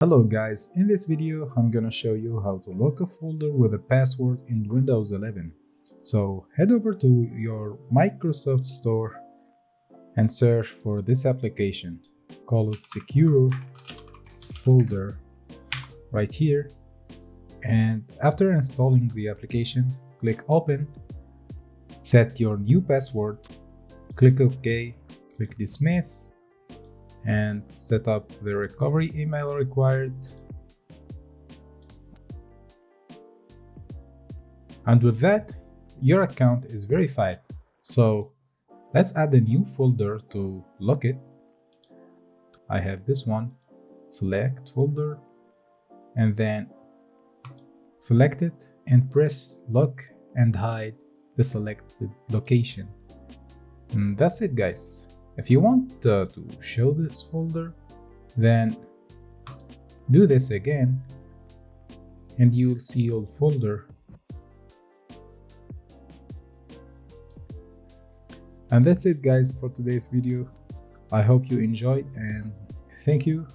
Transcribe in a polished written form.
Hello guys, in this video I'm gonna show you how to lock a folder with a password in Windows 11. So head over to your Microsoft Store and search for this application. Call it Secure Folder right here, and after installing the application, click Open, set your new password, click OK, click Dismiss, and set up the recovery email required. And with that, your account is verified. So let's add a new folder to lock it. I have this one, select folder, and then select it and press lock and hide the selected location. And that's it guys. If you want to show this folder, then do this again and you'll see your folder. And that's it guys for today's video. I hope you enjoyed and thank you.